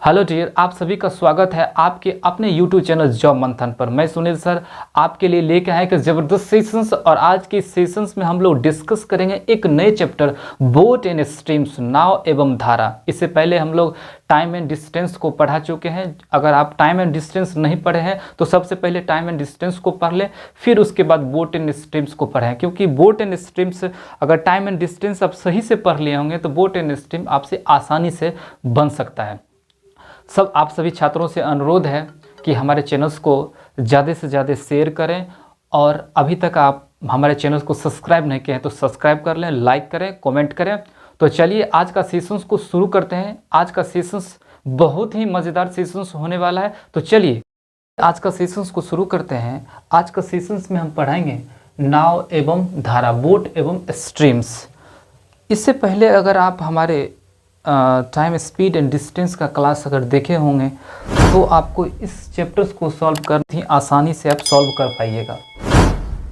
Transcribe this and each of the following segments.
Hello dear, आप सभी का स्वागत है आपके अपने YouTube चैनल जॉब मंथन पर। मैं सुनील सर आपके लिए लेके आए एक ज़बरदस्त सेशंस और आज के सेशंस में हम लोग डिस्कस करेंगे एक नए चैप्टर बोट एंड स्ट्रीम्स, नाव एवं धारा। इससे पहले हम लोग टाइम एंड डिस्टेंस को पढ़ा चुके हैं। अगर आप टाइम एंड डिस्टेंस नहीं पढ़े हैं तो सबसे पहले टाइम एंड डिस्टेंस को पढ़ लें, फिर उसके बाद बोट एंड स्ट्रीम्स को पढ़ें, क्योंकि बोट एंड स्ट्रीम्स अगर टाइम एंड डिस्टेंस आप सही से पढ़ लिए होंगे तो बोट एंड स्ट्रीम आपसे आसानी से बन सकता है। आप सभी छात्रों से अनुरोध है कि हमारे चैनल्स को ज़्यादा से ज़्यादा शेयर करें और अभी तक आप हमारे चैनल्स को सब्सक्राइब नहीं किए हैं तो सब्सक्राइब कर लें, लाइक करें, कमेंट करें। तो चलिए आज का सेशंस को शुरू करते हैं। आज का सेशंस बहुत ही मज़ेदार सेशंस होने वाला है। तो चलिए आज का सेशंस को शुरू करते हैं। आज का सेशंस में हम पढ़ाएंगे नाव एवं धारा, बोट एवं स्ट्रीम्स। इससे पहले अगर आप हमारे टाइम स्पीड एंड डिस्टेंस का क्लास अगर देखे होंगे तो आपको इस चैप्टर्स को सॉल्व करनी आसानी से आप सॉल्व कर पाइएगा।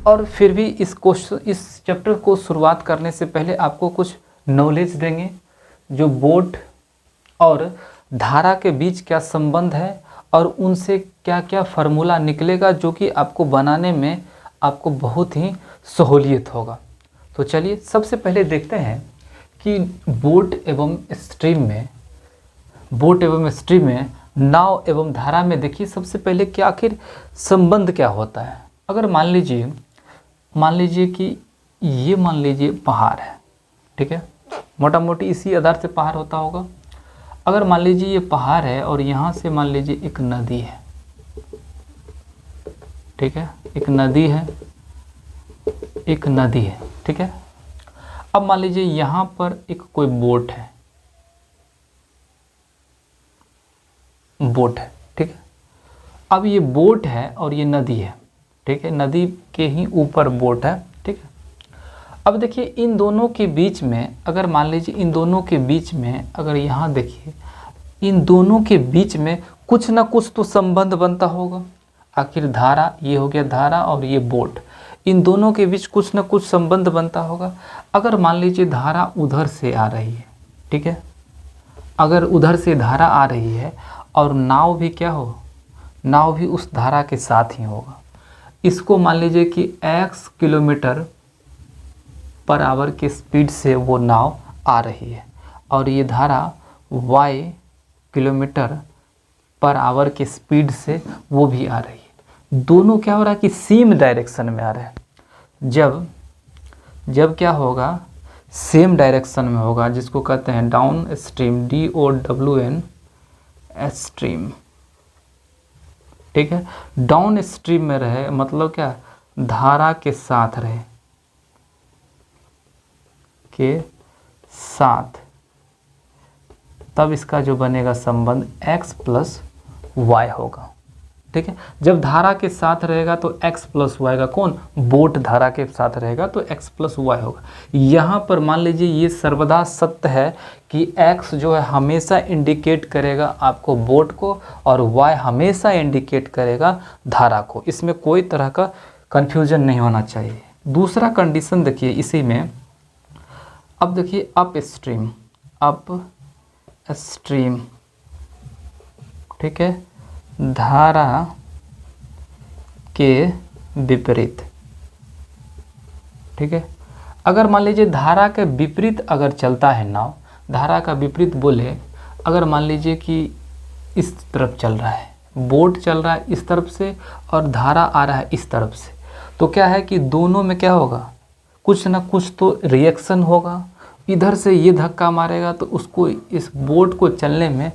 और फिर भी इस चैप्टर को शुरुआत करने से पहले आपको कुछ नॉलेज देंगे, जो बोट और धारा के बीच क्या संबंध है और उनसे क्या क्या फार्मूला निकलेगा, जो कि आपको बनाने में आपको बहुत ही सहूलियत होगा। तो चलिए सबसे पहले देखते हैं कि बोट एवं स्ट्रीम में नाव एवं धारा में देखिए सबसे पहले कि आखिर संबंध क्या होता है। अगर मान लीजिए कि ये मान लीजिए पहाड़ है, ठीक है, मोटा मोटी इसी आधार से पहाड़ होता होगा। अगर मान लीजिए ये पहाड़ है और यहाँ से मान लीजिए एक नदी है, ठीक है, एक नदी है, ठीक है। अब मान लीजिए यहाँ पर एक कोई बोट है, ठीक है। अब ये बोट है और ये नदी है, ठीक है, नदी के ही ऊपर बोट है, ठीक है। अब देखिए इन दोनों के बीच में, अगर मान लीजिए इन दोनों के बीच में, अगर यहाँ देखिए इन दोनों के बीच में कुछ ना कुछ तो संबंध बनता होगा। आखिर धारा, ये हो गया धारा और ये बोट, इन दोनों के बीच कुछ ना कुछ संबंध बनता होगा। अगर मान लीजिए धारा उधर से आ रही है, ठीक है, अगर उधर से धारा आ रही है और नाव भी उस धारा के साथ ही होगा। इसको मान लीजिए कि x किलोमीटर पर आवर के स्पीड से वो नाव आ रही है और ये धारा y किलोमीटर पर आवर के स्पीड से वो भी आ रही है। दोनों क्या हो रहा है कि सेम डायरेक्शन में आ रहे हैं। जब क्या होगा, सेम डायरेक्शन में होगा, जिसको कहते हैं डाउन स्ट्रीम, DOWN स्ट्रीम, ठीक है। डाउन स्ट्रीम में रहे मतलब क्या, धारा के साथ रहे, तब इसका जो बनेगा संबंध x प्लस y होगा, ठीक है। जब धारा के साथ रहेगा तो x प्लस वाई का, कौन, बोट धारा के साथ रहेगा तो x प्लस वाई होगा। यहाँ पर मान लीजिए ये सर्वदा सत्य है कि x जो है हमेशा इंडिकेट करेगा आपको बोट को और y हमेशा इंडिकेट करेगा धारा को। इसमें कोई तरह का कन्फ्यूजन नहीं होना चाहिए। दूसरा कंडीशन देखिए इसी में, अब देखिए अप स्ट्रीम, ठीक है, धारा के विपरीत, ठीक है। अगर मान लीजिए धारा के विपरीत अगर चलता है नाव, धारा का विपरीत बोले, अगर मान लीजिए कि इस तरफ चल रहा है, बोट चल रहा है इस तरफ से और धारा आ रहा है इस तरफ से, तो क्या है कि दोनों में क्या होगा, कुछ ना कुछ तो रिएक्शन होगा। इधर से ये धक्का मारेगा तो उसको, इस बोट को चलने में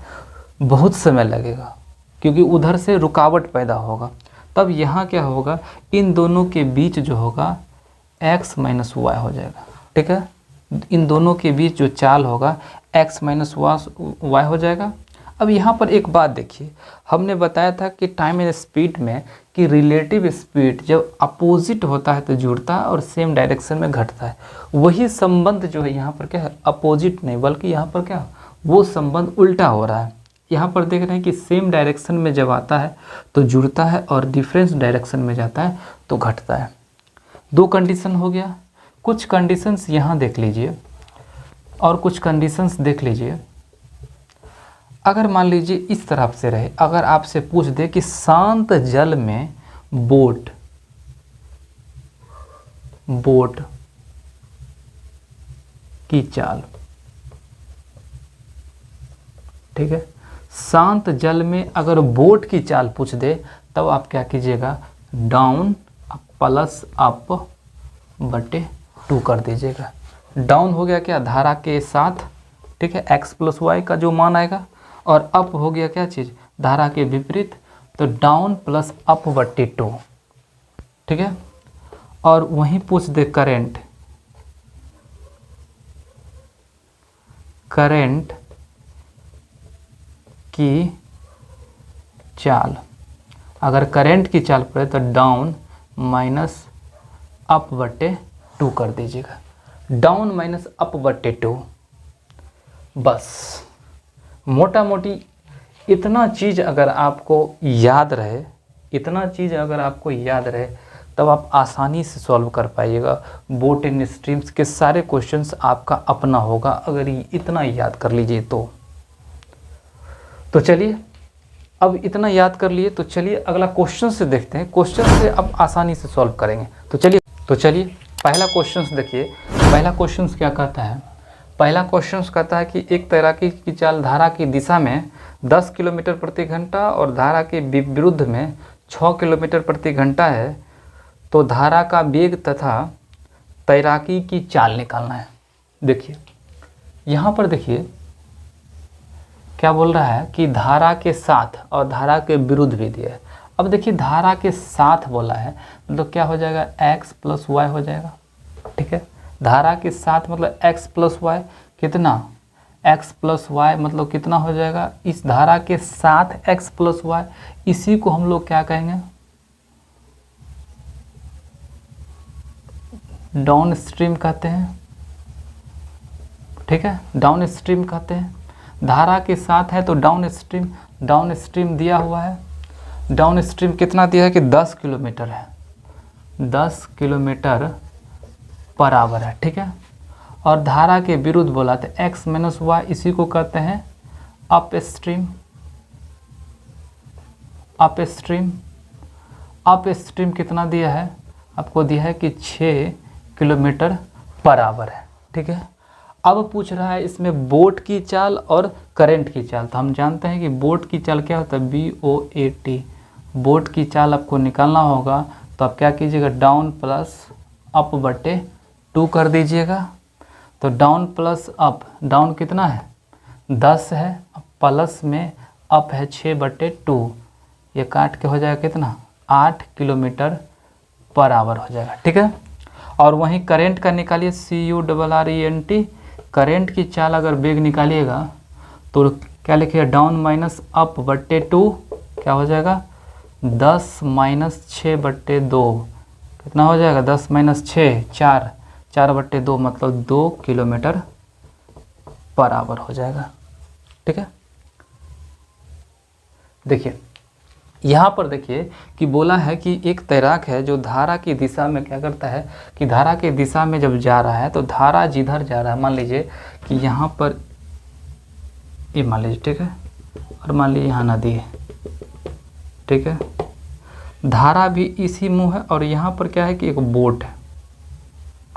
बहुत समय लगेगा क्योंकि उधर से रुकावट पैदा होगा। तब यहाँ क्या होगा, इन दोनों के बीच जो होगा x माइनस वाई हो जाएगा, ठीक है। इन दोनों के बीच जो चाल होगा x माइनस वाई हो जाएगा। अब यहाँ पर एक बात देखिए, हमने बताया था कि टाइम एंड स्पीड में कि रिलेटिव स्पीड जब अपोजिट होता है तो जुड़ता है और सेम डायरेक्शन में घटता है। वही संबंध जो है यहाँ पर क्या है, अपोजिट नहीं बल्कि यहाँ पर क्या, वो संबंध उल्टा हो रहा है। यहाँ पर देख रहे हैं कि सेम डायरेक्शन में जब आता है तो जुड़ता है और डिफरेंस डायरेक्शन में जाता है तो घटता है। दो कंडीशन हो गया। कुछ कंडीशंस यहाँ देख लीजिए और कुछ कंडीशंस देख लीजिए। अगर मान लीजिए इस तरफ से रहे, अगर आपसे पूछ दे कि शांत जल में बोट की चाल, ठीक है, शांत जल में अगर बोट की चाल पूछ दे तब आप क्या कीजिएगा, डाउन प्लस अप बटे 2 कर दीजिएगा। डाउन हो गया क्या, धारा के साथ, ठीक है, x प्लस वाई का जो मान आएगा, और अप हो गया क्या चीज़, धारा के विपरीत, तो डाउन प्लस अप बटे 2, ठीक है। और वहीं पूछ दे करंट की चाल, अगर करंट की चाल पड़े तो डाउन माइनस अप बटे 2 कर दीजिएगा। डाउन माइनस अप बटे 2, बस मोटा मोटी इतना चीज़ अगर आपको याद रहे, तब आप आसानी से सॉल्व कर पाइएगा। बोट एंड स्ट्रीम्स के सारे क्वेश्चंस आपका अपना होगा अगर ये इतना याद कर लीजिए तो चलिए, अब इतना याद कर लिए तो चलिए अगला क्वेश्चन से देखते हैं। क्वेश्चन से अब आसानी से सॉल्व करेंगे। तो चलिए पहला क्वेश्चन देखिए। पहला क्वेश्चन क्या कहता है, पहला क्वेश्चन कहता है कि एक तैराकी की चाल धारा की दिशा में 10 किलोमीटर प्रति घंटा और धारा के विरुद्ध में 6 किलोमीटर प्रति घंटा है, तो धारा का वेग तथा तैराकी की चाल निकालना है। देखिए यहाँ पर देखिए क्या बोल रहा है कि धारा के साथ और धारा के विरुद्ध भी दिया है। अब देखिए धारा के साथ बोला है मतलब क्या हो जाएगा, x प्लस वाई हो जाएगा, ठीक है। धारा के साथ मतलब x प्लस वाई, कितना, x प्लस वाई मतलब कितना हो जाएगा, इस धारा के साथ x प्लस वाई, इसी को हम लोग क्या कहेंगे, डाउन स्ट्रीम कहते हैं, ठीक है, डाउन स्ट्रीम कहते हैं। धारा के साथ है तो डाउन स्ट्रीम दिया हुआ है। डाउन स्ट्रीम कितना दिया है कि 10 किलोमीटर है, 10 किलोमीटर पर आवर है, ठीक है। और धारा के विरुद्ध बोला तो x माइनस वाई, इसी को कहते हैं अप स्ट्रीम कितना दिया है आपको, दिया है कि 6 किलोमीटर पर आवर है, ठीक है। अब पूछ रहा है इसमें बोट की चाल और करंट की चाल। तो हम जानते हैं कि बोट की चाल क्या होता है, BOAT, बोट की चाल आपको निकालना होगा। तो आप क्या कीजिएगा, डाउन प्लस अप बटे 2 कर दीजिएगा। तो डाउन प्लस अप, डाउन कितना है 10 है, प्लस में अप है 6 बटे 2, ये काट के हो जाएगा कितना 8 किलोमीटर पर आवर हो जाएगा, ठीक है। और वहीं करंट का निकालिए, CURRENT, करंट की चाल अगर वेग निकालिएगा तो क्या लिखिएगा, डाउन माइनस अप बटे 2, क्या हो जाएगा 10 माइनस 6 बटे 2, कितना हो जाएगा 10 माइनस 6, 4 बटे 2 मतलब 2 किलोमीटर पर आवर हो जाएगा, ठीक है। देखिए यहाँ पर देखिए कि बोला है कि एक तैराक है जो धारा की दिशा में क्या करता है कि धारा की दिशा में जब जा रहा है तो धारा जिधर जा रहा है, मान लीजिए कि यहाँ पर ये मान लीजिए, ठीक है, और मान लीजिए यहाँ नदी है, ठीक है, धारा भी इसी मुँह है और यहाँ पर क्या है कि एक बोट है,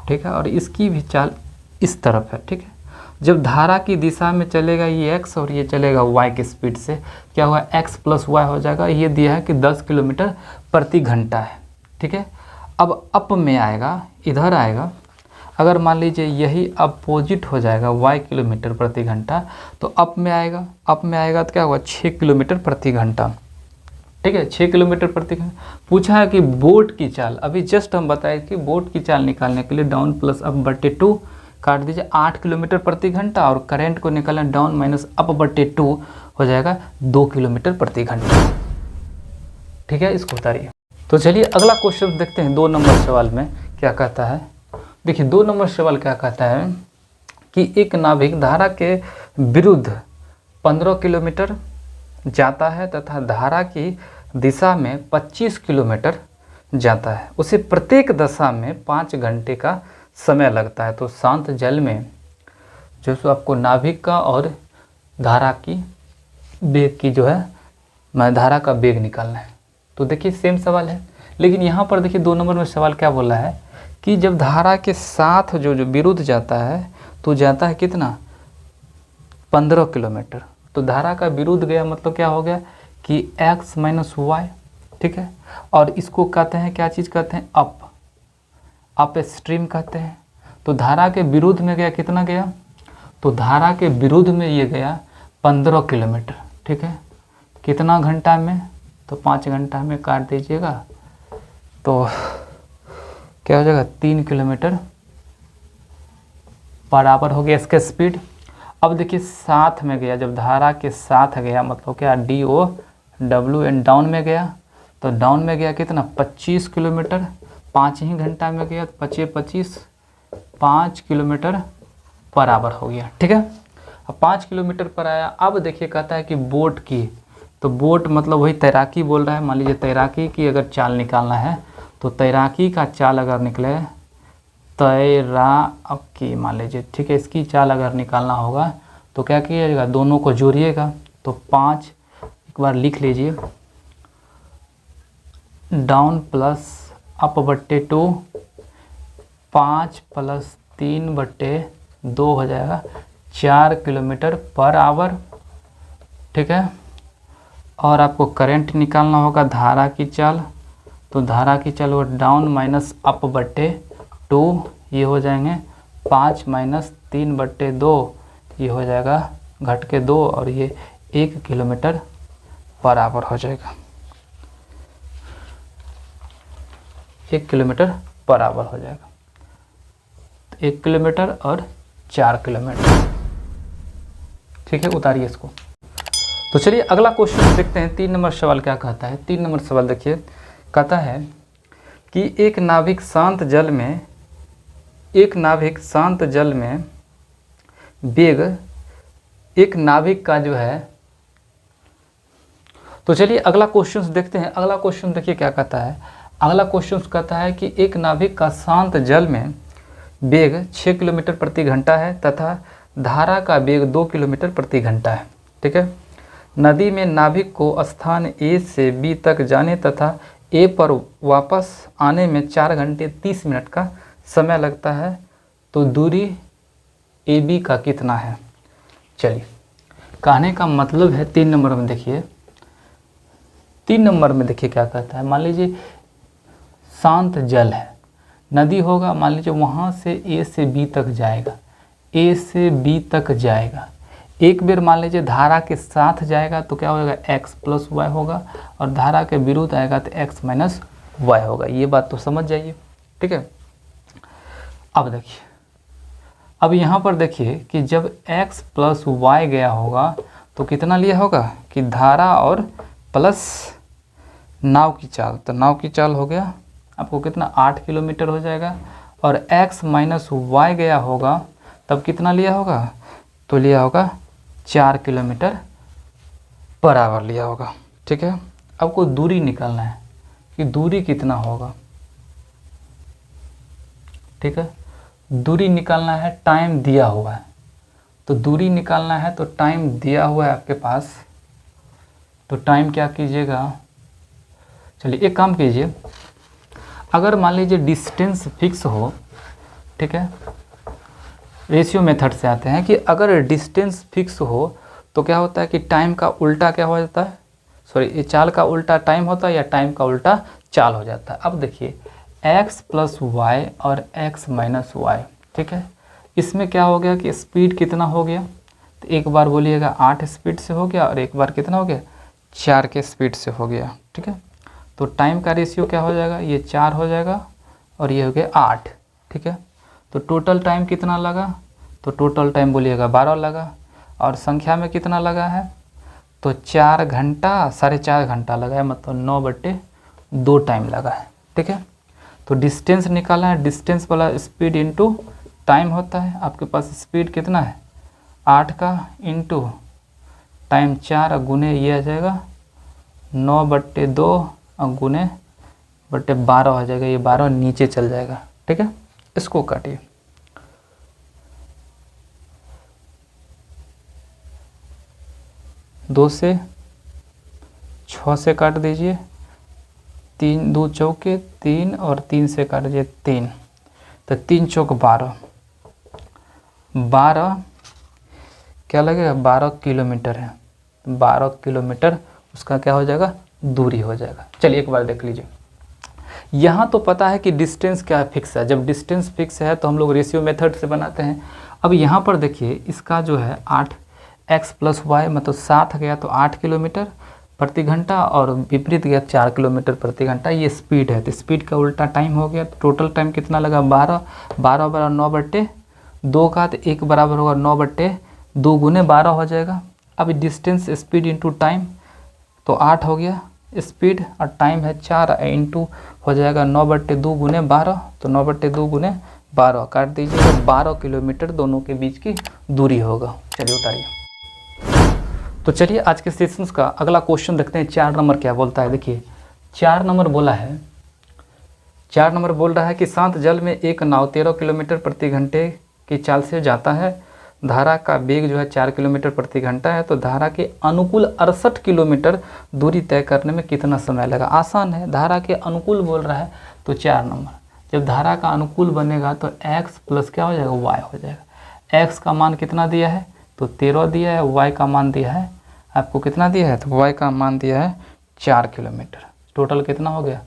ठीक है, और इसकी भी चाल इस तरफ है, ठीक है। जब धारा की दिशा में चलेगा ये x और ये चलेगा y की स्पीड से, क्या हुआ x प्लस वाई हो जाएगा। ये दिया है कि 10 किलोमीटर प्रति घंटा है, ठीक है। अब अप में आएगा, इधर आएगा, अगर मान लीजिए यही अपोजिट हो जाएगा y किलोमीटर प्रति घंटा, तो अप में आएगा तो क्या होगा 6 किलोमीटर प्रति घंटा, ठीक है, 6 किलोमीटर प्रति घंटा। पूछा है कि बोट की चाल, अभी जस्ट हम बताए कि बोट की चाल निकालने के लिए डाउन प्लस अप बटे 2 काट दीजिए, 8 किलोमीटर प्रति घंटा, और करंट को निकालना डाउन माइनस अप बटे 2 हो जाएगा 2 किलोमीटर प्रति घंटा, ठीक है। इसको उतारिए। तो चलिए अगला क्वेश्चन देखते हैं। 2 नंबर सवाल में क्या कहता है, देखिए 2 नंबर सवाल क्या कहता है कि एक नाविक धारा के विरुद्ध 15 किलोमीटर जाता है तथा धारा की दिशा में 25 किलोमीटर जाता है, उसे प्रत्येक दशा में 5 घंटे का समय लगता है। तो शांत जल में जो सो आपको नाभिक का और धारा की बेग की जो है धारा का बेग निकालना है। तो देखिए सेम सवाल है, लेकिन यहाँ पर देखिए 2 नंबर में सवाल क्या बोला है कि जब धारा के साथ जो विरुद्ध जाता है तो जाता है कितना 15 किलोमीटर। तो धारा का विरुद्ध गया मतलब क्या हो गया कि x माइनस वाई, ठीक है। और इसको कहते हैं क्या चीज़ कहते हैं अप स्ट्रीम कहते हैं। तो धारा के विरुद्ध में गया कितना गया, तो धारा के विरुद्ध में ये गया 15 किलोमीटर, ठीक है। कितना घंटा में, तो 5 घंटा में काट दीजिएगा तो क्या हो जाएगा 3 किलोमीटर बराबर हो गया इसका स्पीड। अब देखिए साथ में गया, जब धारा के साथ गया मतलब क्या DOWN डाउन में गया, तो डाउन में गया कितना 25 किलोमीटर, 5 ही घंटा में गया, 25 5 किलोमीटर बराबर हो गया, ठीक है। अब 5 किलोमीटर पर आया। अब देखिए कहता है कि बोट की, तो बोट मतलब वही तैराकी बोल रहा है। मान लीजिए तैराकी की अगर चाल निकालना है तो तैराकी का चाल अगर निकले तैराकी मान लीजिए, ठीक है, इसकी चाल अगर निकालना होगा तो क्या कीजिएगा, दोनों को जोड़िएगा। तो 5 एक बार लिख लीजिए, डाउन प्लस अप बट्टे 2, 5 प्लस 3 बट्टे 2 हो जाएगा 4 किलोमीटर पर आवर, ठीक है। और आपको करंट निकालना होगा धारा की चाल, तो धारा की चाल वो डाउन माइनस अप बट्टे 2, ये हो जाएंगे 5 माइनस 3 बट्टे 2, ये हो जाएगा घट के 2 और ये 1 किलोमीटर पर आवर हो जाएगा, 1 किलोमीटर पर आवर हो जाएगा। 1 किलोमीटर और 4 किलोमीटर, ठीक है। उतारिए इसको। तो चलिए अगला क्वेश्चन देखते हैं। 3 नंबर सवाल क्या कहता है। 3 नंबर सवाल देखिए, कहता है कि एक नाविक शांत जल में वेग, एक नाविक का जो है, तो चलिए अगला क्वेश्चन देखते हैं। अगला क्वेश्चन देखिए क्या कहता है। अगला क्वेश्चन कहता है कि एक नाविक का शांत जल में वेग 6 किलोमीटर प्रति घंटा है तथा धारा का वेग 2 किलोमीटर प्रति घंटा है, ठीक है। नदी में नाविक को स्थान A से B तक जाने तथा A पर वापस आने में 4 घंटे 30 मिनट का समय लगता है, तो दूरी AB का कितना है। चलिए कहने का मतलब है 3 नंबर में देखिए, 3 नंबर में देखिए क्या कहता है। मान लीजिए शांत जल है, नदी होगा, मान लीजिए वहाँ से A से B तक जाएगा, A से B तक जाएगा। एक बेर मान लीजिए धारा के साथ जाएगा तो क्या होगा x प्लस वाई होगा, और धारा के विरुद्ध आएगा तो x माइनस वाई होगा। ये बात तो समझ जाइए, ठीक है। अब देखिए, अब यहाँ पर देखिए कि जब x प्लस वाई गया होगा तो कितना लिया होगा कि धारा और प्लस नाव की चाल, तो नाव की चाल हो गया आपको कितना 8 किलोमीटर हो जाएगा, और x माइनस वाई गया होगा तब कितना लिया होगा, तो लिया होगा 4 किलोमीटर पर आवर लिया होगा, ठीक है। आपको दूरी निकालना है कि दूरी कितना होगा, ठीक है। दूरी निकालना है, टाइम दिया हुआ है, तो दूरी निकालना है तो टाइम दिया हुआ है आपके पास, तो टाइम क्या कीजिएगा। चलिए एक काम कीजिए, अगर मान लीजिए डिस्टेंस फिक्स हो, ठीक है, रेशियो मेथड से आते हैं कि अगर डिस्टेंस फिक्स हो तो क्या होता है कि टाइम का उल्टा क्या हो जाता है, ये चाल का उल्टा टाइम होता है या टाइम का उल्टा चाल हो जाता है। अब देखिए x प्लस वाई और x माइनस वाई, ठीक है, इसमें क्या हो गया कि स्पीड कितना हो गया, तो एक बार बोलिएगा 8 स्पीड से हो गया और एक बार कितना हो गया 4 के स्पीड से हो गया, ठीक है। तो टाइम का रेशियो क्या हो जाएगा, ये 4 हो जाएगा और ये हो गया 8, ठीक है। तो टोटल टाइम कितना लगा, तो टोटल टाइम बोलिएगा 12 लगा, और संख्या में कितना लगा है, तो 4 घंटा 4.5 घंटा लगा है, मतलब 9/2 टाइम लगा है, ठीक है। तो डिस्टेंस निकाला है, डिस्टेंस वाला स्पीड इंटू टाइम होता है। आपके पास स्पीड कितना है 8 का इंटू टाइम 4 गुने ये आ जाएगा 9/2 और गुने बटे 12 हो जाएगा, ये 12 नीचे चल जाएगा, ठीक है। इसको काटिए, 2 से 6 से काट दीजिए, 3 2 चौके 3 और 3 से काट दीजिए 3, तो 3 चौक 12, 12 क्या लगेगा 12 किलोमीटर है, 12 किलोमीटर उसका क्या हो जाएगा दूरी हो जाएगा। चलिए एक बार देख लीजिए, यहाँ तो पता है कि डिस्टेंस क्या फिक्स है, जब डिस्टेंस फिक्स है तो हम लोग रेशियो मेथड से बनाते हैं। अब यहाँ पर देखिए इसका जो है 8x प्लस वाई मतलब 7 गया तो 8 किलोमीटर प्रति घंटा और विपरीत गया 4 किलोमीटर प्रति घंटा, ये स्पीड है, तो स्पीड का उल्टा टाइम हो गया। तो टोटल टाइम कितना लगा 12, 12 बराबर 9/2 का, तो 1 बराबर होगा 9/2 गुने 12 हो जाएगा। अब डिस्टेंस स्पीड इंटू टाइम तो 8 हो गया स्पीड और टाइम है 4 इंटू हो जाएगा 9/2 गुने 12, तो 9/2 गुने 12 काट दीजिए, तो 12 किलोमीटर दोनों के बीच की दूरी होगा। चलिए उतारिए। तो चलिए आज के सेशंस का अगला क्वेश्चन देखते हैं। 4 नंबर क्या बोलता है, देखिए 4 नंबर बोला है, 4 नंबर बोल रहा है कि शांत जल में एक नाव 13 किलोमीटर प्रति घंटे की चाल से जाता है, धारा का वेग जो है 4 किलोमीटर प्रति घंटा है, तो धारा के अनुकूल 68 किलोमीटर दूरी तय करने में कितना समय लगा। आसान है, धारा के अनुकूल बोल रहा है तो 4 नंबर, जब धारा का अनुकूल बनेगा तो x प्लस क्या हो जाएगा y हो जाएगा। x का मान कितना दिया है तो 13 दिया है, y का मान दिया है आपको कितना दिया है तो y का मान दिया है 4 किलोमीटर, टोटल कितना हो गया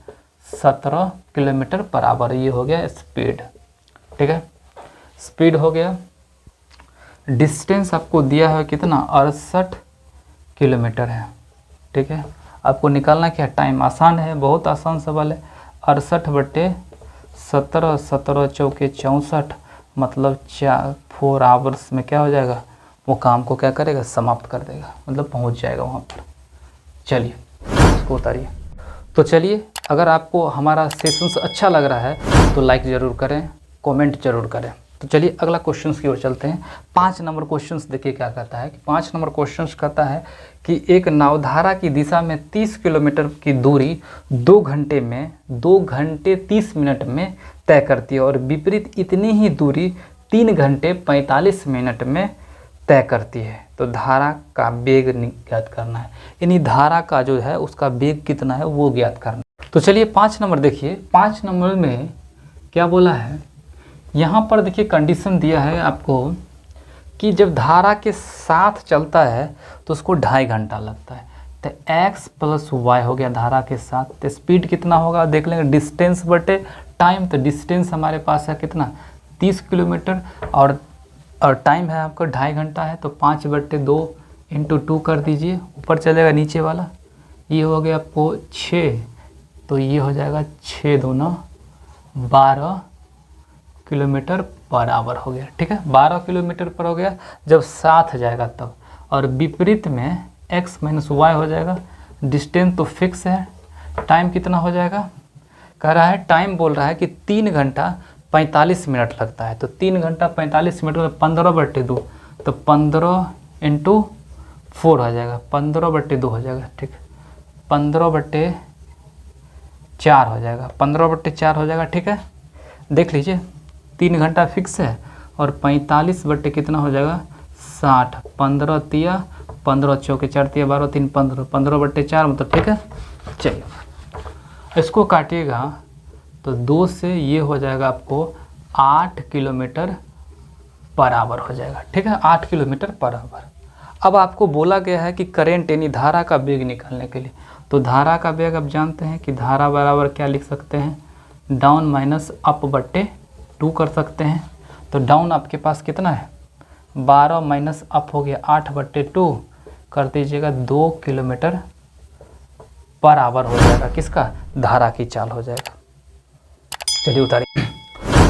17 किलोमीटर बराबर, ये हो गया स्पीड। ठीक है, स्पीड हो गया। डिस्टेंस आपको दिया है कितना 68 किलोमीटर है। ठीक है, आपको निकालना क्या टाइम, आसान है, बहुत आसान सवाल है। 68/17, 17 चौके 64 मतलब 4 आवर्स में क्या हो जाएगा वो काम को क्या करेगा समाप्त कर देगा, मतलब पहुंच जाएगा वहाँ पर। चलिए इसको उतारिए। तो चलिए अगर आपको हमारा सेशंस अच्छा लग रहा है तो लाइक ज़रूर करें, कमेंट जरूर करें। तो चलिए अगला क्वेश्चंस की ओर चलते हैं। 5 नंबर क्वेश्चंस देखिए क्या कहता है कि 5 नंबर क्वेश्चंस कहता है कि एक नावधारा की दिशा में 30 किलोमीटर की दूरी 2 घंटे में 2 घंटे 30 मिनट में तय करती है और विपरीत इतनी ही दूरी 3 घंटे 45 मिनट में तय करती है, तो धारा का वेग ज्ञात करना है, यानी धारा का जो है उसका वेग कितना है वो ज्ञात करना है। तो चलिए 5 नंबर देखिए, 5 नंबर में क्या बोला है, यहाँ पर देखिए कंडीशन दिया है आपको कि जब धारा के साथ चलता है तो उसको 2.5 घंटा लगता है, तो x प्लस वाई हो गया धारा के साथ, तो स्पीड कितना होगा देख लेंगे, डिस्टेंस बटे टाइम, तो डिस्टेंस हमारे पास है कितना 30 किलोमीटर और टाइम है आपका 2.5 घंटा है, तो 5/2 इंटू 2 कर दीजिए, ऊपर चलेगा नीचे वाला, ये हो गया आपको 6, तो ये हो जाएगा 6 दूना 12 किलोमीटर बराबर हो गया। ठीक है, 12 किलोमीटर पर हो गया जब साथ जाएगा तब, और विपरीत में x माइनस वाई हो जाएगा। डिस्टेंस तो फिक्स है, टाइम कितना हो जाएगा कह रहा है, टाइम बोल रहा है कि 3 घंटा 45 मिनट लगता है, तो 3 घंटा 45 मिनट में 15/2, तो 15 इंटू 4 हो जाएगा, 15/2 हो जाएगा। ठीक है, 15/4 हो जाएगा, 15/4 हो जाएगा। ठीक है, देख लीजिए 3 घंटा फिक्स है और 45 कितना हो जाएगा 60, 15 तिया 15 चौके 4 तिया 12 3 15, 15/4 मतलब। ठीक है, चलिए इसको काटिएगा तो 2 से ये हो जाएगा आपको 8 किलोमीटर बराबर हो जाएगा। ठीक है, 8 किलोमीटर बराबर। अब आपको बोला गया है कि करंट यानी धारा का वेग निकालने के लिए, तो धारा का वेग आप जानते हैं कि धारा बराबर क्या लिख सकते हैं, डाउन माइनस अप बट्टे 2 कर सकते हैं। तो डाउन आपके पास कितना है 12 माइनस अप हो गया 8/2 कर दीजिएगा, 2 किलोमीटर बराबर हो जाएगा किसका धारा की चाल हो जाएगा। चलिए उतारिए।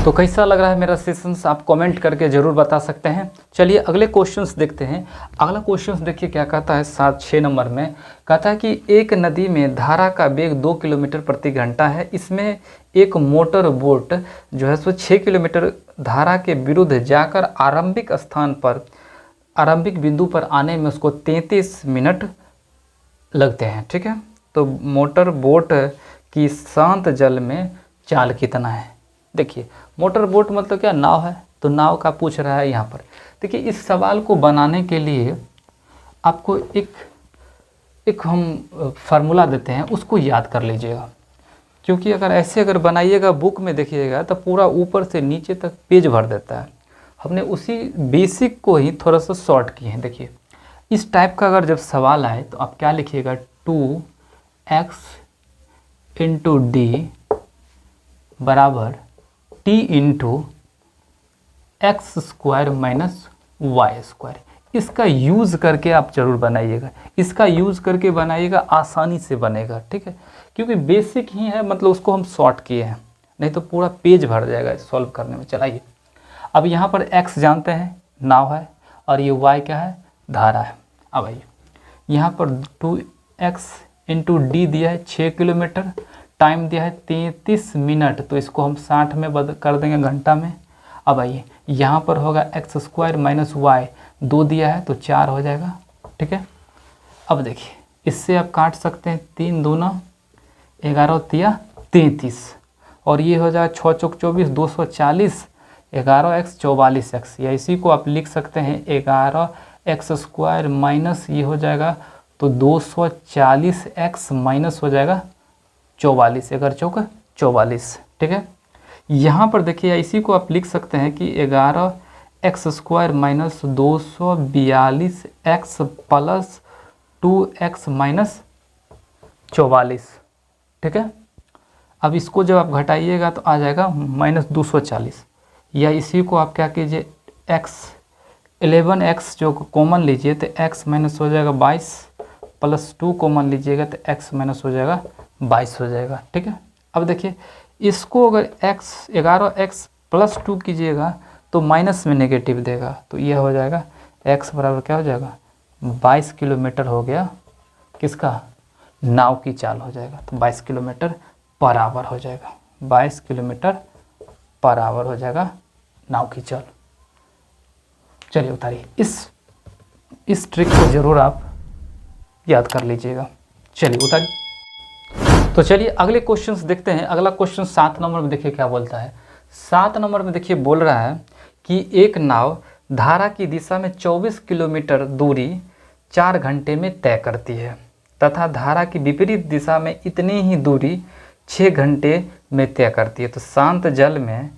तो कैसा लग रहा है मेरा सेशंस आप कमेंट करके ज़रूर बता सकते हैं। चलिए अगले क्वेश्चंस देखते हैं। अगला क्वेश्चंस देखिए क्या कहता है, 6 नंबर में कहता है कि एक नदी में धारा का वेग 2 किलोमीटर प्रति घंटा है, इसमें एक मोटर बोट जो है सो 6 किलोमीटर धारा के विरुद्ध जाकर आरंभिक स्थान पर आरंभिक बिंदु पर आने में उसको 33 मिनट लगते हैं। ठीक है, तो मोटर बोट की शांत जल में चाल कितना है। देखिए मोटर बोट मतलब क्या, नाव है, तो नाव का पूछ रहा है यहाँ पर। देखिए इस सवाल को बनाने के लिए आपको एक एक हम फार्मूला देते हैं, उसको याद कर लीजिएगा, क्योंकि अगर ऐसे अगर बनाइएगा बुक में देखिएगा तो पूरा ऊपर से नीचे तक पेज भर देता है। हमने उसी बेसिक को ही थोड़ा सा शॉर्ट किए हैं। देखिए इस टाइप का अगर जब सवाल आए तो आप क्या लिखिएगा, 2x इंटू डी बराबर t into x square minus y square. इसका यूज़ करके आप जरूर बनाइएगा, इसका यूज़ करके बनाइएगा, आसानी से बनेगा, ठीक है, क्योंकि बेसिक ही है, मतलब उसको हम शॉर्ट किए हैं, नहीं तो पूरा पेज भर जाएगा सॉल्व करने में। चलाइए, अब यहाँ पर x जानते हैं नाव है, और ये y क्या है, धारा है। अब आइए यहाँ पर 2x इंटू डी दिया है 6 किलोमीटर, टाइम दिया है 33 मिनट, तो इसको हम 60 में कर देंगे घंटा में। अब आइए यहाँ पर होगा एक्स स्क्वायर माइनस वाई, 2 दिया है तो 4 हो जाएगा, ठीक है। अब देखिए इससे आप काट सकते हैं, 3 दूना 11 तिया 33, और ये हो जाएगा 6 चौक 24, 240, 11x 44x, या इसी को आप लिख सकते हैं 11x स्क्वायर माइनस ये हो जाएगा तो 240x माइनस हो जाएगा 44, 11 चौक 44, ठीक है। यहाँ पर देखिए इसी को आप लिख सकते हैं कि 11x square minus 242x plus 2x minus 44, ठीक है। अब इसको जब आप घटाइएगा तो आ जाएगा माइनस 240, या इसी को आप क्या कीजिए x 11x जो कॉमन लीजिए तो x माइनस हो जाएगा 22 प्लस 2 कॉमन लीजिएगा तो x माइनस हो जाएगा 22 हो जाएगा, ठीक है। अब देखिए इसको अगर x 11x प्लस 2 कीजिएगा तो माइनस में नेगेटिव देगा, तो यह हो जाएगा x बराबर क्या हो जाएगा 22 किलोमीटर हो गया, किसका, नाव की चाल हो जाएगा, तो 22 किलोमीटर पर आवर हो जाएगा, 22 किलोमीटर पर आवर हो जाएगा नाव की चाल। चलिए उतारिए, इस ट्रिक को ज़रूर आप याद कर लीजिएगा। चलिए उतारिए। तो चलिए अगले क्वेश्चंस देखते हैं। अगला क्वेश्चन 7 नंबर में देखिए क्या बोलता है। 7 नंबर में देखिए बोल रहा है कि एक नाव धारा की दिशा में 24 किलोमीटर दूरी 4 घंटे में तय करती है तथा धारा की विपरीत दिशा में इतनी ही दूरी 6 घंटे में तय करती है, तो शांत जल में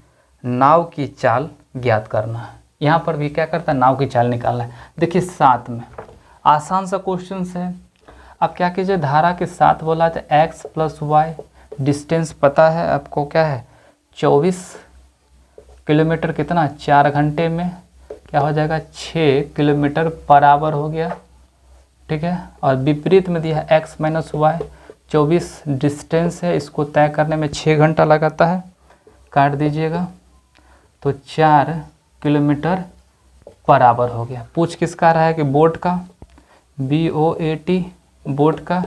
नाव की चाल ज्ञात करना है। यहाँ पर भी क्या करता है, नाव की चाल निकालना है। देखिए 7 में आसान सा क्वेश्चन है। अब क्या कीजिए, धारा के साथ बोला तो x प्लस वाई, डिस्टेंस पता है आपको क्या है 24 किलोमीटर, कितना 4 घंटे में क्या हो जाएगा 6 किलोमीटर पर आवर हो गया, ठीक है। और विपरीत में दिया है x माइनस वाई, 24 डिस्टेंस है, इसको तय करने में 6 घंटा लगाता है, काट दीजिएगा तो 4 किलोमीटर पर आवर हो गया। पूछ किसका रहा है कि बोट का, BOAT बोट का,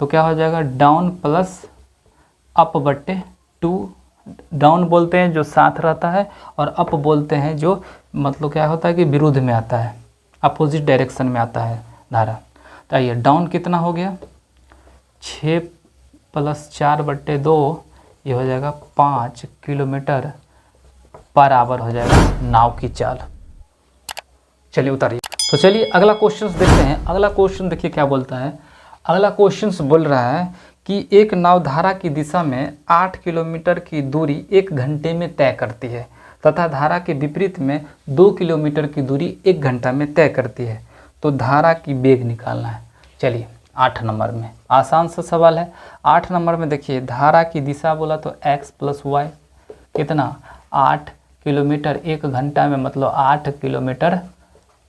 तो क्या हो जाएगा डाउन प्लस अप बट्टे 2। डाउन बोलते हैं जो साथ रहता है, और अप बोलते हैं जो मतलब क्या होता है कि विरुद्ध में आता है, अपोजिट डायरेक्शन में आता है धारा। तो आइए डाउन कितना हो गया 6 प्लस 4 बट्टे 2, ये हो जाएगा 5 किलोमीटर पर आवर हो जाएगा नाव की चाल। चलिए उतारिए। तो चलिए अगला क्वेश्चन देखते हैं। अगला क्वेश्चन देखिए क्या बोलता है। अगला क्वेश्चन बोल रहा है कि एक नाव धारा की दिशा में 8 किलोमीटर की दूरी 1 घंटे में तय करती है तथा धारा के विपरीत में 2 किलोमीटर की दूरी 1 घंटा में तय करती है, तो धारा की वेग निकालना है। चलिए 8 नंबर में आसान सा सवाल है। 8 नंबर में देखिए धारा की दिशा बोला तो x प्लस वाई, कितना 8 किलोमीटर 1 घंटा में, मतलब 8 किलोमीटर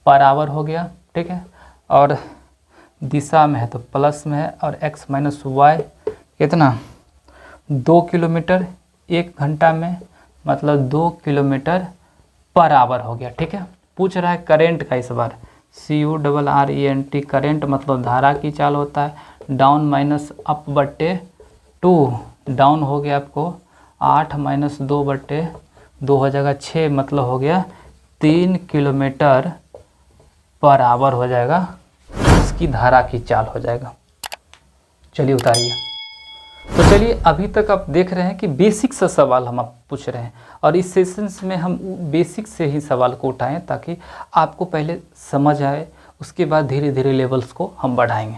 पर आवर हो गया, ठीक है। और दिशा में है तो प्लस में है, और x माइनस वाई कितना 2 किलोमीटर 1 घंटा में, मतलब 2 किलोमीटर पर आवर हो गया, ठीक है। पूछ रहा है करेंट का, इस बार CURRENT, करेंट मतलब धारा की चाल होता है। डाउन माइनस अप बट्टे 2, डाउन हो गया आपको 8 माइनस 2 बट्टे 2 हो जाएगा 6, मतलब हो गया 3 किलोमीटर पर आवर हो जाएगा, इसकी धारा की चाल हो जाएगा। चलिए उतारिए। तो चलिए अभी तक आप देख रहे हैं कि बेसिक से सवाल हम आप पूछ रहे हैं, और इस सेशंस में हम बेसिक से ही सवाल को उठाएं ताकि आपको पहले समझ आए, उसके बाद धीरे धीरे लेवल्स को हम बढ़ाएंगे।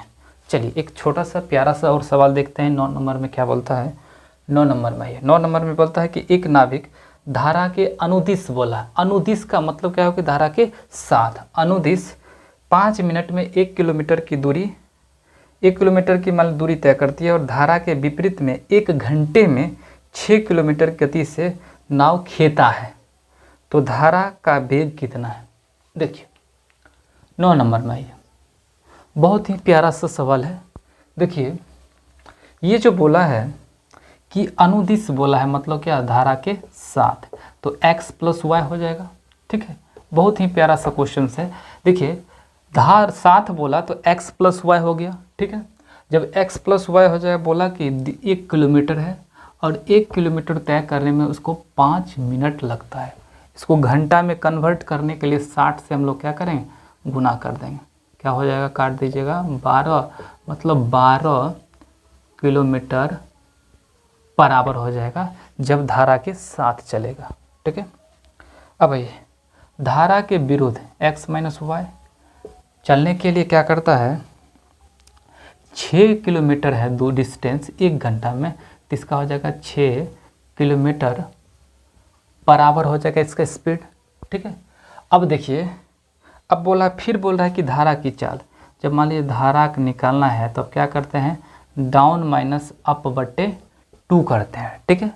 चलिए एक छोटा सा प्यारा सा और सवाल देखते हैं 9 नंबर में क्या बोलता है। 9 नंबर में 9 नंबर में बोलता है कि एक नाविक धारा के अनुदिश बोला। अनुदिश का मतलब क्या हो कि धारा के साथ। अनुदिश 5 मिनट में 1 किलोमीटर की दूरी 1 किलोमीटर की मान दूरी तय करती है और धारा के विपरीत में 1 घंटे में 6 किलोमीटर गति से नाव खेता है, तो धारा का वेग कितना है। देखिए 9 नंबर में बहुत ही प्यारा सा सवाल है। देखिए ये जो बोला है कि अनुदिश बोला है मतलब क्या, धारा के साथ, तो x + y हो जाएगा। ठीक है, बहुत ही प्यारा सा क्वेश्चन है। देखिए धार साथ बोला तो x + y हो गया। ठीक है, जब x + y हो जाए बोला कि 1 किलोमीटर है और 1 किलोमीटर तय करने में उसको 5 मिनट लगता है। इसको घंटा में कन्वर्ट करने के लिए 60 से हम लोग क्या करेंगे, गुना कर देंगे। क्या हो जाएगा, काट दीजिएगा, 12 मतलब 12 किलोमीटर बराबर हो जाएगा जब धारा के साथ चलेगा। ठीक है, अब ये धारा के विरुद्ध x - y चलने के लिए क्या करता है, 6 किलोमीटर है दो डिस्टेंस 1 घंटा में, तो इसका हो जाएगा 6 किलोमीटर बराबर हो जाएगा इसका स्पीड। ठीक है, अब देखिए अब बोला फिर बोल रहा है कि धारा की चाल। जब मान लीजिए धारा को निकालना है तो क्या करते हैं, डाउन माइनस अप बट्टे 2 करते हैं। ठीक है,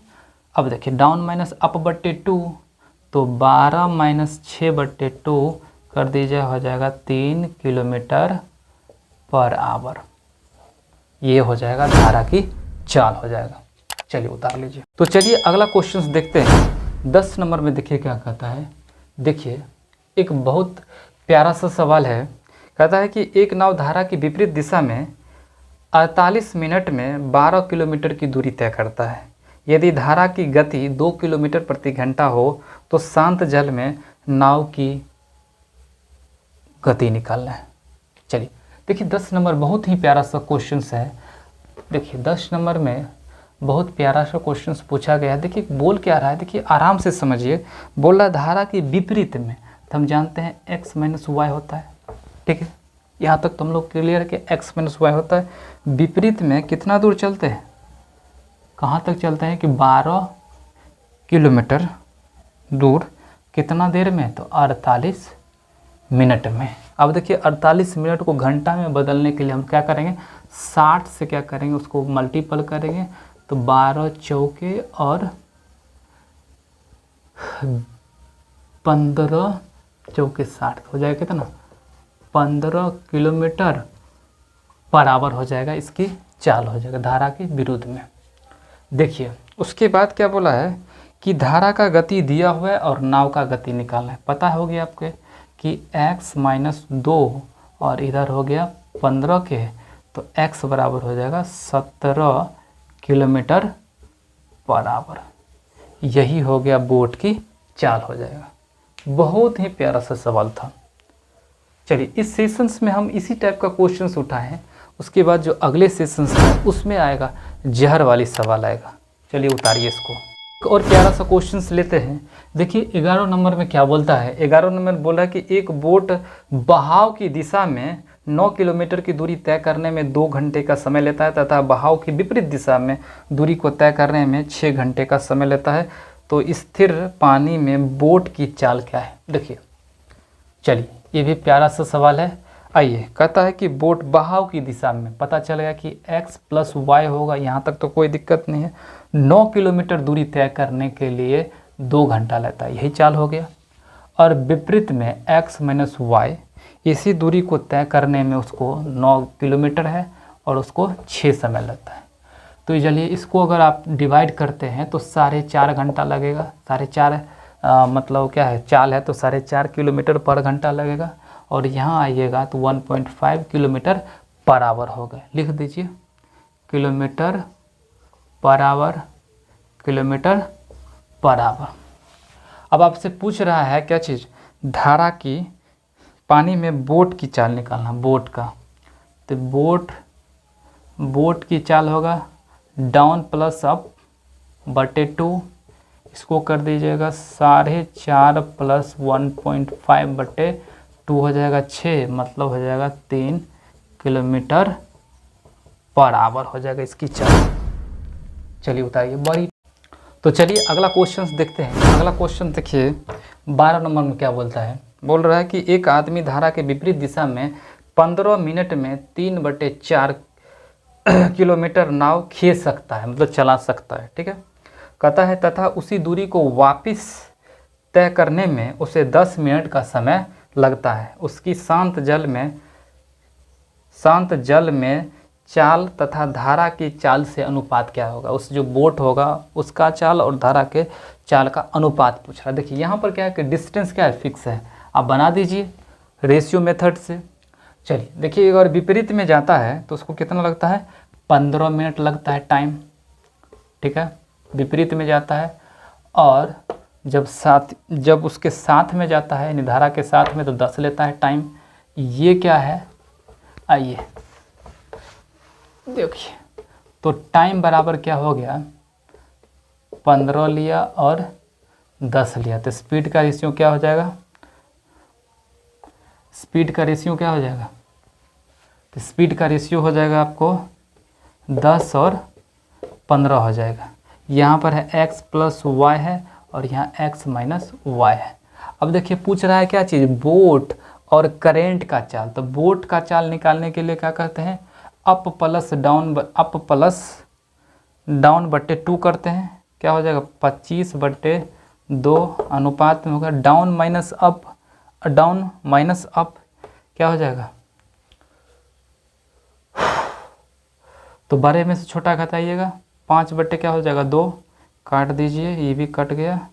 अब देखिए डाउन माइनस अप बट्टे 2 तो 12 - 6/2 कर दीजिए, हो जाएगा 3 किलोमीटर पर आवर। ये हो जाएगा धारा की चाल हो जाएगा। चलिए उतार लीजिए। तो चलिए अगला क्वेश्चन देखते हैं 10 नंबर में। देखिए क्या कहता है, देखिए एक बहुत प्यारा सा सवाल है। कहता है कि एक नाव धारा की विपरीत दिशा में 48 मिनट में 12 किलोमीटर की दूरी तय करता है। यदि धारा की गति 2 किलोमीटर प्रति घंटा हो तो शांत जल में नाव की गति निकालना है। चलिए देखिए 10 नंबर बहुत ही प्यारा सा क्वेश्चन है। देखिए 10 नंबर में बहुत प्यारा सा क्वेश्चन पूछा गया है। देखिए बोल क्या रहा है, देखिए आराम से समझिए। बोल रहा धारा के विपरीत में, तो हम जानते हैं x - y होता है। ठीक है, यहाँ तक तो हम लोग क्लियर है कि x - y होता है। विपरीत में कितना दूर चलते हैं, कहाँ तक चलते हैं कि 12 किलोमीटर दूर कितना देर में, तो 48 मिनट में। अब देखिए 48 मिनट को घंटा में बदलने के लिए हम क्या करेंगे, 60 से क्या करेंगे, उसको मल्टीपल करेंगे, तो 12 चौके और 15 चौके 60 हो जाएगा कितना, 15 किलोमीटर बराबर हो जाएगा इसकी चाल हो जाएगा धारा के विरुद्ध में। देखिए उसके बाद क्या बोला है कि धारा का गति दिया हुआ है और नाव का गति निकालना है। पता होगी आपके कि x - 2 और इधर हो गया 15 के, तो x बराबर हो जाएगा 17 किलोमीटर बराबर। यही हो गया बोट की चाल हो जाएगा। बहुत ही प्यारा सा सवाल था। चलिए इस सेशंस में हम इसी टाइप का क्वेश्चंस उठाए हैं। उसके बाद जो अगले सेशंस है उसमें आएगा जहर वाली सवाल आएगा। चलिए उतारिए इसको। और प्यारा सा क्वेश्चंस लेते हैं। देखिए 11 नंबर में क्या बोलता है। 11 नंबर बोला कि एक बोट बहाव की दिशा में 9 किलोमीटर की दूरी तय करने में 2 घंटे का समय लेता है तथा बहाव की विपरीत दिशा में दूरी को तय करने में 6 घंटे का समय लेता है। तो स्थिर पानी में बोट की चाल क्या है। देखिए चलिए ये भी प्यारा सा सवाल है। आइए, कहता है कि बोट बहाव की दिशा में, पता चलेगा कि x + y होगा। यहाँ तक तो कोई दिक्कत नहीं है। 9 किलोमीटर दूरी तय करने के लिए 2 घंटा लेता है, यही चाल हो गया। और विपरीत में x - y, इसी दूरी को तय करने में उसको 9 किलोमीटर है और उसको 6 समय लगता है। तो चलिए इसको अगर आप डिवाइड करते हैं तो 4.5 घंटा लगेगा। 4.5 मतलब क्या है, चाल है तो 4.5 किलोमीटर पर घंटा लगेगा। और यहाँ आइएगा तो 1.5 किलोमीटर बराबर हो गए। लिख दीजिए किलोमीटर बराबर किलोमीटर बराबर। अब आपसे पूछ रहा है क्या चीज़, धारा की पानी में बोट की चाल निकालना, बोट का। तो बोट की चाल होगा डाउन प्लस अप बटे 2, इसको कर दीजिएगा 4.5 + 1.5/2 हो जाएगा 6, मतलब हो जाएगा 3 किलोमीटर पर आवर हो जाएगा इसकी चाल। चलिए उतारिए बड़ी। तो चलिए अगला क्वेश्चन देखते हैं। अगला क्वेश्चन देखिए 12 नंबर में क्या बोलता है। बोल रहा है कि एक आदमी धारा के विपरीत दिशा में 15 मिनट में 3/4 किलोमीटर नाव खींच सकता है, मतलब चला सकता है। ठीक है, कहता है तथा उसी दूरी को वापस तय करने में उसे 10 मिनट का समय लगता है। उसकी शांत जल में चाल तथा धारा की चाल से अनुपात क्या होगा। उस जो बोट होगा उसका चाल और धारा के चाल का अनुपात पूछ रहा है। देखिए यहाँ पर क्या है कि डिस्टेंस क्या है, फिक्स है, आप बना दीजिए रेशियो मेथड से। चलिए देखिए अगर विपरीत में जाता है तो उसको कितना लगता है, 15 मिनट लगता है टाइम। ठीक है, विपरीत में जाता है। और जब उसके साथ में जाता है, यानी धारा के साथ में, तो 10 लेता है टाइम। ये क्या है, आइए देखिए, तो टाइम बराबर क्या हो गया, 15 लिया और 10 लिया, तो स्पीड का रेशियो क्या हो जाएगा, स्पीड का रेशियो क्या हो जाएगा, तो स्पीड का रेशियो हो जाएगा आपको 10 और 15 हो जाएगा। यहाँ पर है x + y है और यहाँ x - y है। अब देखिए पूछ रहा है क्या चीज़, बोट और करेंट का चाल। तो बोट का चाल निकालने के लिए क्या करते हैं, अप प्लस डाउन बट्टे 2 करते हैं। क्या हो जाएगा, 25/2 अनुपात में होगा डाउन माइनस अप क्या हो जाएगा, तो बड़े में से छोटा घटाइएगा, 5 क्या हो जाएगा 2, काट दीजिए, ये भी कट गया।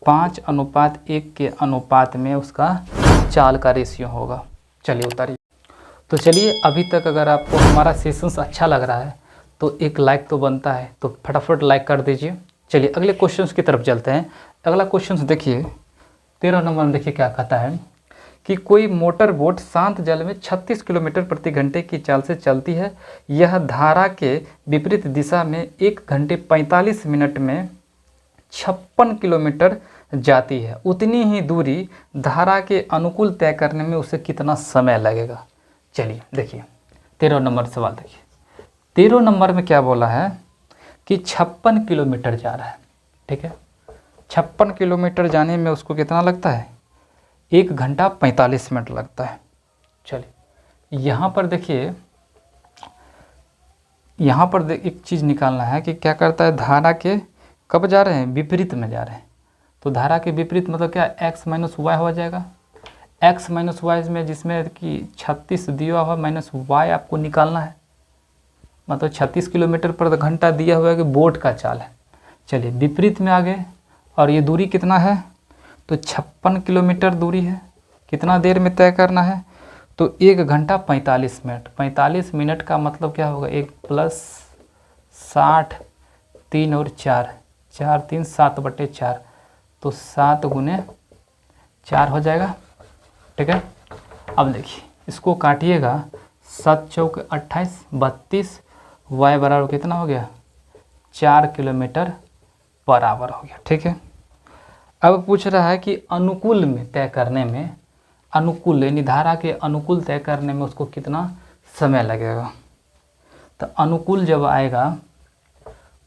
5:1 के अनुपात में उसका चाल का रेशियो होगा। चलिए उतारिए। तो चलिए अभी तक अगर आपको हमारा सेशंस अच्छा लग रहा है तो एक लाइक तो बनता है, तो फटाफट लाइक कर दीजिए। चलिए अगले क्वेश्चंस की तरफ चलते हैं। अगला क्वेश्चंस देखिए 13 नंबर में देखिए क्या कहता है कि कोई मोटर बोट शांत जल में 36 किलोमीटर प्रति घंटे की चाल से चलती है। यह धारा के विपरीत दिशा में 1 घंटे 45 मिनट में 56 किलोमीटर जाती है। उतनी ही दूरी धारा के अनुकूल तय करने में उसे कितना समय लगेगा। चलिए देखिए 13 नंबर सवाल देखिए। 13 नंबर में क्या बोला है कि 56 किलोमीटर जा रहा है। ठीक है, 56 किलोमीटर जाने में उसको कितना लगता है, 1 घंटा 45 मिनट लगता है। चलिए यहाँ पर देखिए, यहाँ पर एक चीज़ निकालना है कि क्या करता है, धारा के कब जा रहे हैं, विपरीत में जा रहे हैं। तो धारा के विपरीत मतलब क्या, x - y हो जाएगा। x - y में जिसमें कि 36 दिया हुआ माइनस y आपको निकालना है, मतलब 36 किलोमीटर प्रति घंटा दिया हुआ है कि बोट का चाल है। चलिए विपरीत में आ गए और ये दूरी कितना है, तो 56 किलोमीटर दूरी है। कितना देर में तय करना है, तो 1 घंटा 45 मिनट। 45 मिनट का मतलब क्या होगा, 1 + 60 3 और 4 4 3 7/4, तो 7 × 4 हो जाएगा। ठीक है, अब देखिए इसको काटिएगा, 7 चौक 28 32, y बराबर कितना हो गया, 4 किलोमीटर पर आवर हो गया। ठीक है, अब पूछ रहा है कि अनुकूल में तय करने में, अनुकूल यानी धारा के अनुकूल तय करने में उसको कितना समय लगेगा। तो अनुकूल जब आएगा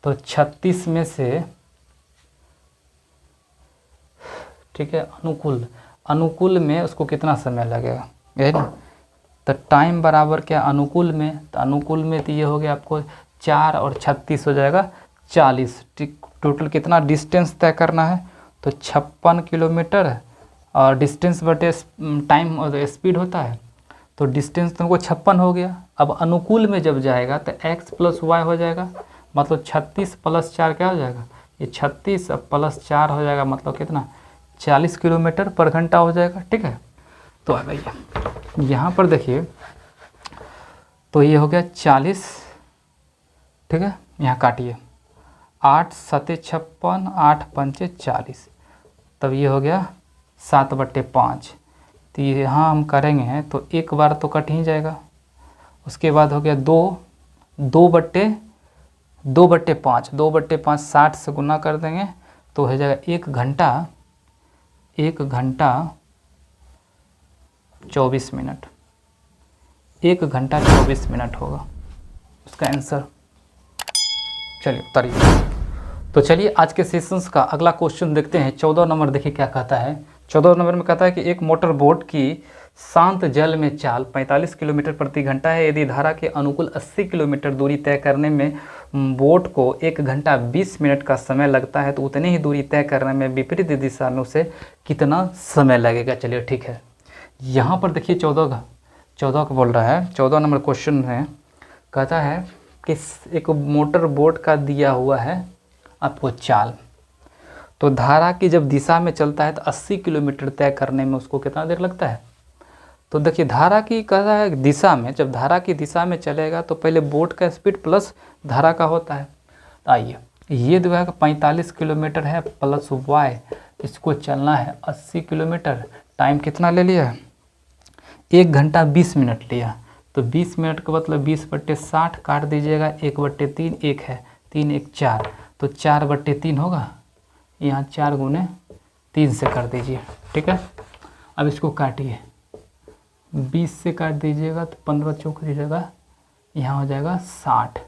तो 36 में से, ठीक है, अनुकूल में उसको कितना समय लगेगा, है ना। तो टाइम बराबर क्या, अनुकूल में, तो अनुकूल में तो ये हो गया आपको 4 और 36 हो जाएगा 40। टोटल कितना डिस्टेंस तय करना है, तो 56 किलोमीटर, और डिस्टेंस बटे टाइम और स्पीड होता है, तो डिस्टेंस तुमको 56 हो गया। अब अनुकूल में जब जाएगा तो x + y हो जाएगा, मतलब 36 + 4 क्या हो जाएगा, ये 36 + 4 हो जाएगा, मतलब कितना 40 किलोमीटर पर घंटा हो जाएगा। ठीक है, तो आ गई यहाँ पर देखिए, तो ये हो गया 40। ठीक है, यहाँ काटिए, 8 × 7 = 56, 8 × 5 = 40, तब ये हो गया 7/5। तो यहाँ हम करेंगे तो एक बार तो कट ही जाएगा। उसके बाद हो गया 2/5, 2/5 60 से गुना कर देंगे तो हो जाएगा 1 घंटा 24 मिनट, 1 घंटा 24 मिनट होगा। उसका आंसर। चलिए उतारिए। तो चलिए आज के सेशंस का अगला क्वेश्चन देखते हैं। 14 नंबर देखिए क्या कहता है। 14 नंबर में कहता है कि एक मोटर बोट की शांत जल में चाल 45 किलोमीटर प्रति घंटा है। यदि धारा के अनुकूल 80 किलोमीटर दूरी तय करने में बोट को 1 घंटा 20 मिनट का समय लगता है, तो उतनी ही दूरी तय करने में विपरीत दिशा में उसे कितना समय लगेगा। चलिए ठीक है, यहाँ पर देखिए 14 का बोल रहा है। 14 नंबर क्वेश्चन में कहता है कि एक मोटर बोट का दिया हुआ है आपको चाल, तो धारा की जब दिशा में चलता है तो 80 किलोमीटर तय करने में उसको कितना देर लगता है। तो देखिए धारा की कह रहा है दिशा में, जब धारा की दिशा में चलेगा तो पहले बोट का स्पीड प्लस धारा का होता है। आइए ये जो है 45 किलोमीटर है प्लस वाई, इसको चलना है 80 किलोमीटर। टाइम कितना ले लिया, 1 घंटा 20 मिनट लिया। तो 20 मिनट का मतलब 20/60 काट दीजिएगा, 1/3 1 है, 3 1 4, तो 4/3 होगा। यहाँ 4 गुने 3 से कर दीजिए, ठीक है। अब इसको काटिए, 20 से काट दीजिएगा तो 15 चौक दीजिएगा, यहाँ हो जाएगा 60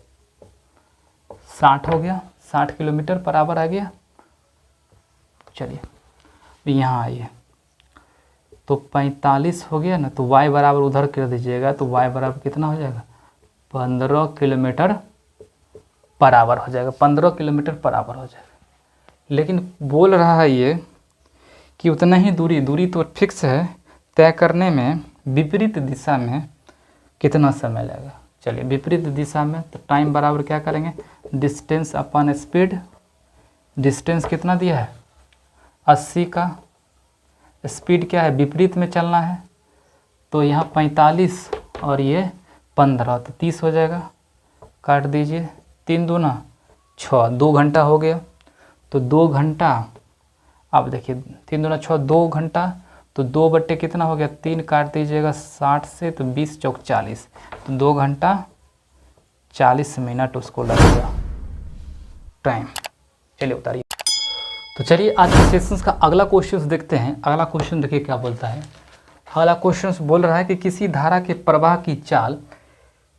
हो गया, 60 किलोमीटर बराबर आ गया। चलिए यहाँ आइए, तो 45 हो गया ना, तो y बराबर उधर कर दीजिएगा, तो y बराबर कितना हो जाएगा, 15 किलोमीटर बराबर हो जाएगा, 15 किलोमीटर बराबर हो जाएगा। लेकिन बोल रहा है ये कि उतना ही दूरी तो फिक्स है, तय करने में विपरीत दिशा में कितना समय लगेगा। चलिए विपरीत दिशा में तो टाइम बराबर क्या करेंगे, डिस्टेंस अपॉन स्पीड। डिस्टेंस कितना दिया है 80 का, स्पीड क्या है विपरीत में चलना है, तो यहाँ 45 और ये 15, तो 30 हो जाएगा। काट दीजिए, 3 दूना 6, 2 घंटा हो गया। तो 2 घंटा, अब देखिए 3 दूना 6, 2 घंटा, तो 2 बट्टे कितना हो गया 3, काट दीजिएगा 60 से, तो 20 चौक 40, तो 2 घंटा 40 मिनट उसको लगेगा टाइम। चलिए उतारिए। तो चलिए आज के सेशंस का अगला क्वेश्चन देखते हैं। अगला क्वेश्चन देखिए क्या बोलता है। अगला क्वेश्चन बोल रहा है कि किसी धारा के प्रवाह की चाल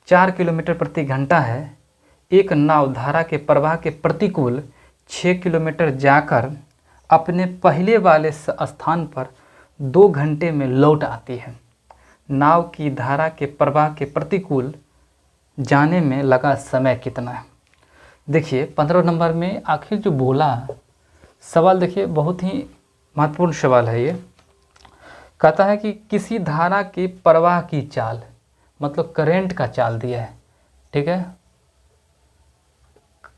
4 किलोमीटर प्रति घंटा है। एक नाव धारा के प्रवाह के प्रतिकूल 6 किलोमीटर जाकर अपने पहले वाले स्थान पर 2 घंटे में लौट आती है। नाव की धारा के प्रवाह के प्रतिकूल जाने में लगा समय कितना है। देखिए 15 नंबर में आखिर जो बोला सवाल, देखिए बहुत ही महत्वपूर्ण सवाल है ये। कहता है कि किसी धारा के प्रवाह की चाल, मतलब करंट का चाल दिया है, ठीक है,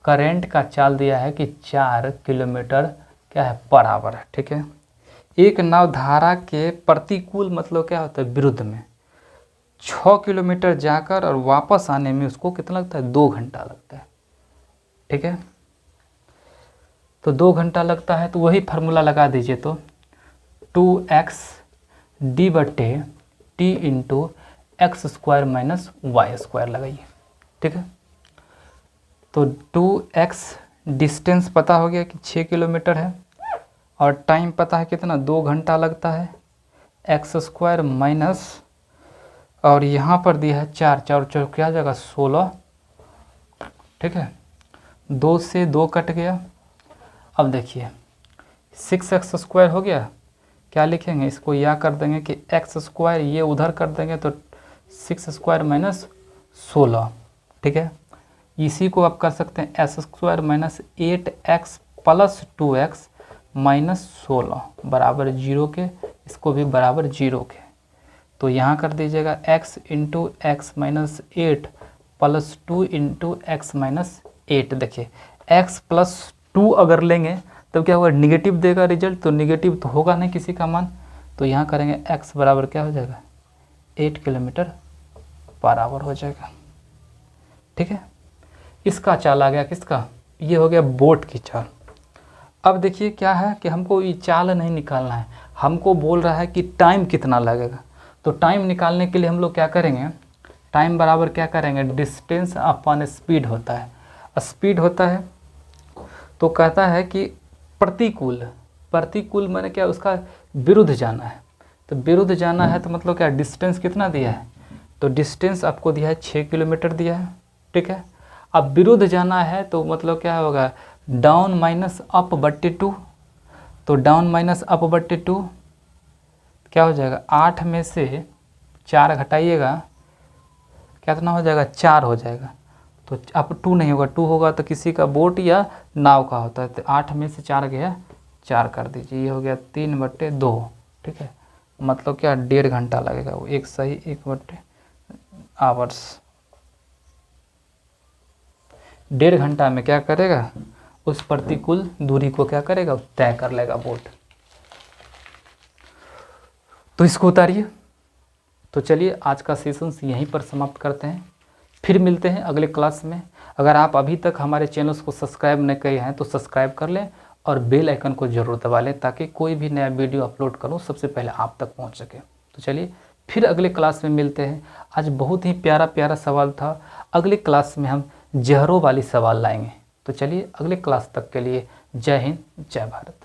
करंट का चाल दिया है कि 4 किलोमीटर क्या है बराबर है, ठीक है। एक नाव धारा के प्रतिकूल मतलब क्या होता है विरुद्ध में 6 किलोमीटर जाकर और वापस आने में उसको कितना लगता है 2 घंटा लगता है, ठीक है। तो 2 घंटा लगता है, तो वही फार्मूला लगा दीजिए, तो 2x d/t into x square minus y square लगाइए, ठीक है। तो 2x डिस्टेंस पता हो गया कि 6 किलोमीटर है, और टाइम पता है कितना 2 घंटा लगता है, एक्स स्क्वायर माइनस, और यहाँ पर दिया है 4 4 क्या जगह 16, ठीक है। 2 से 2 कट गया। अब देखिए 6x स्क्वायर हो गया, क्या लिखेंगे इसको, या कर देंगे कि एक्स स्क्वायर, ये उधर कर देंगे तो 6 स्क्वायर माइनस 16, ठीक है। इसी को आप कर सकते हैं S square minus 8x plus 2x minus 16 बराबर 0 के, इसको भी बराबर 0 के। तो यहाँ कर दीजिएगा x into x minus 8 plus 2 into x minus 8। देखिए x प्लस 2 अगर लेंगे तब क्या होगा, निगेटिव देगा रिजल्ट, तो निगेटिव तो होगा नहीं किसी का मान, तो यहाँ करेंगे x बराबर क्या हो जाएगा 8 किलोमीटर बराबर हो जाएगा, ठीक है। इसका चाल आ गया किसका, ये हो गया बोट की चाल। अब देखिए क्या है कि हमको ये चाल नहीं निकालना है, हमको बोल रहा है कि टाइम कितना लगेगा। तो टाइम निकालने के लिए हम लोग क्या करेंगे, टाइम बराबर क्या करेंगे, डिस्टेंस अपॉन स्पीड होता है। स्पीड होता है तो कहता है कि प्रतिकूल माने क्या, उसका विरुद्ध जाना है। तो विरुद्ध जाना है तो मतलब क्या, डिस्टेंस कितना दिया है, तो डिस्टेंस आपको दिया है 6 किलोमीटर दिया है, ठीक है। अब विरुद्ध जाना है तो मतलब क्या होगा, डाउन माइनस अप बट्टे 2, तो डाउन माइनस अप बट्टे 2 क्या हो जाएगा, 8 में से 4 घटाइएगा कितना हो जाएगा, 4 हो जाएगा। तो अब 2 नहीं होगा, 2 होगा तो किसी का बोट या नाव का होता है। तो 8 में से 4 गया, 4 कर दीजिए, ये हो गया 3/2, ठीक है। मतलब क्या, 1.5 घंटा लगेगा वो, एक सही 1 आवर्स। 1.5 घंटा में क्या करेगा, उस प्रतिकूल दूरी को क्या करेगा, तय कर लेगा बोट। तो इसको उतारिए। तो चलिए आज का सेशन यहीं पर समाप्त करते हैं, फिर मिलते हैं अगले क्लास में। अगर आप अभी तक हमारे चैनल्स को सब्सक्राइब नहीं किए हैं तो सब्सक्राइब कर लें और बेल आइकन को जरूर दबा लें, ताकि कोई भी नया वीडियो अपलोड करूं सबसे पहले आप तक पहुंच सके। तो चलिए फिर अगले क्लास में मिलते हैं। आज बहुत ही प्यारा प्यारा सवाल था, अगले क्लास में हम जहरों वाली सवाल लाएंगे। तो चलिए अगले क्लास तक के लिए जय हिंद, जय भारत।